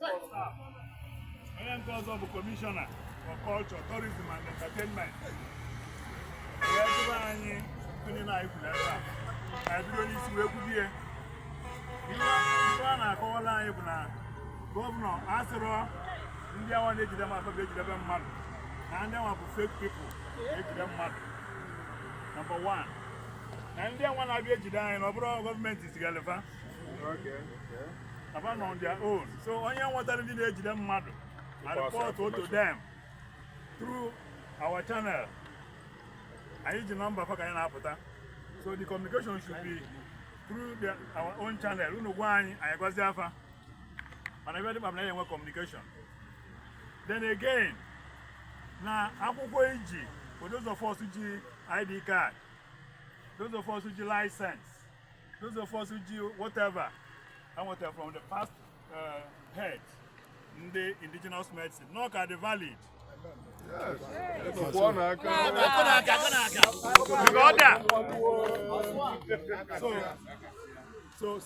onye nke ọzọ bụ Commissioner for Culture, Tourism and Entertainment. Anyị onye na-ekwuru ebe a na-ebido n'isi wee kwubie ihe a na-akọwala anyị bụ na gọvanọ asịrọ ndị awa na-ejide mmadụ ga-ejidebe mmadụ na ndị awa bụ fake people na-ejide mmadụ. Number one, na ndị awa na-abịa ejide anyị na ọ bụrụ gọọmenti zigaleva about on their own. So onye nwetara ndị na-ejide mmadụ I report to them through our channel. I need the number for Kayanapota. So the communication should be through our own channel. We know why I was there. And I read about communication. Then again, now for those of us who do ID card, those of us who do license, those of us who do whatever, I want from the past head in the indigenous medicine, not at the valid. Yes.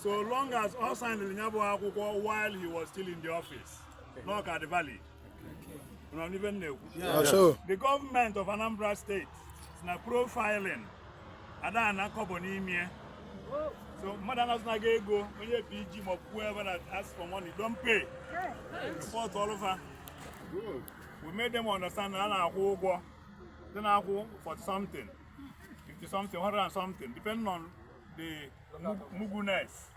So long as all signed in Nyabo while he was still in the office, not at the valley. We don't even know. The government of Anambra State is now profiling. Adana Kobonimie. So Madana's Nagego, when you PG or whoever that asks for money, don't pay. Report all over. Good. We made them understand that I go, then I go for something, 50 something, 100 and something, depending on the muguness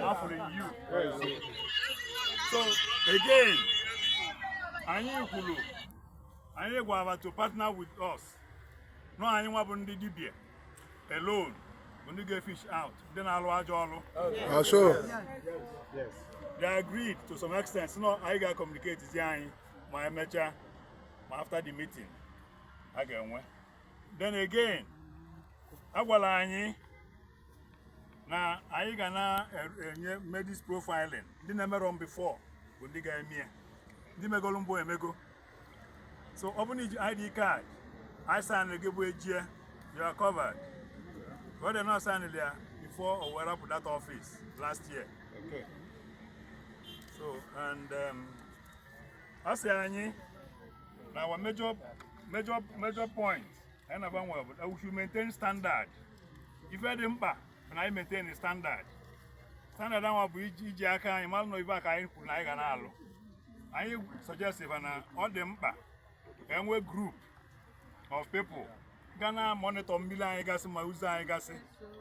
offering you. So again, I need to partner with us. No, I need to be alone. When you get fish out, then I'll watch all. Sure. Yes. They agreed to some extent. So now I got communicate with my measure. After the meeting, again, then again, now I gonna make this profiling. Didn't never run before. When they get me, the megolumbo emego. So open your ID card. I sign the giveaway. You are covered. What they not signed there before or were up with that office last year. Okay. So and I say now our major point, and we should maintain standard. If I didn't when I maintain a standard, I will be Jaka, you must know if I can I suggest if all them and we group of people Ghana monitor million gas Mauza gas,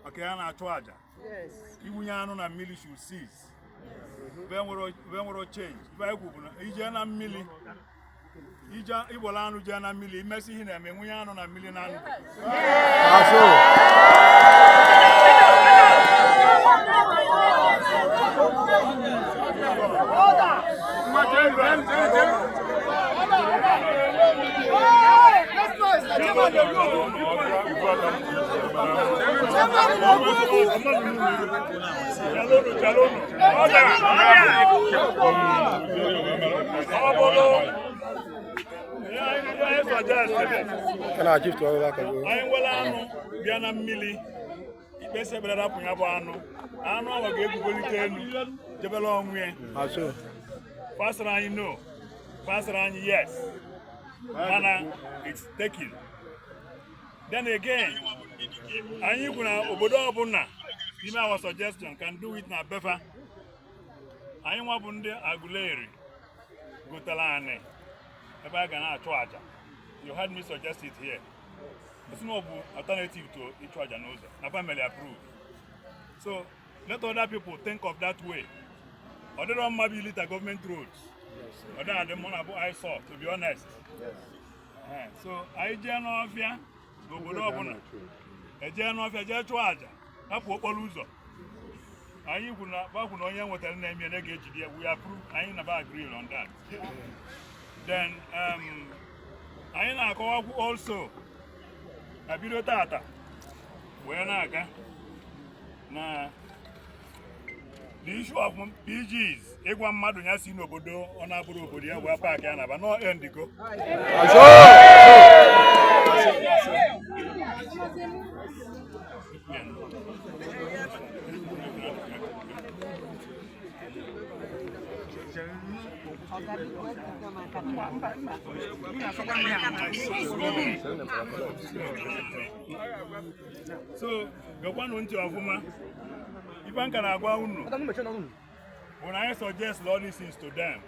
okay, and a charge. Yes. Even Yano and Millie should cease. When we change, if I could, Ijana Millie. Ija Ibolanu Jana Mili, Messi him and Muyano and Milinan. Can I give to all that? I am well, Diana Millie. If they up in Abano, I know I gave you develop me. Faster than you know, faster than yes. Mana, it's taking. Then again, I knew Obodo Buna, in our suggestion, can do it now, Befa. I am Wabunde Aguleri, Gutalane. You had me suggest it here. It's no alternative to each one. I family approve. So let other people think of that way. Other than maybe little government roads. Other than the one I saw, to be honest. So I general fear, go go a general fear, just charge. Up what loser. I you could not back on what name you negate. We approve. I never agree on that. Then I also a video tata. When I can now the issue of PGs, Egwan Madunya seen Obodo on Abu Bodia, where Park and but no Endigo. So, gakwanụ ntị ọfụma. Ife nka na-agwa unu bụ na anyị suggest all these things to them.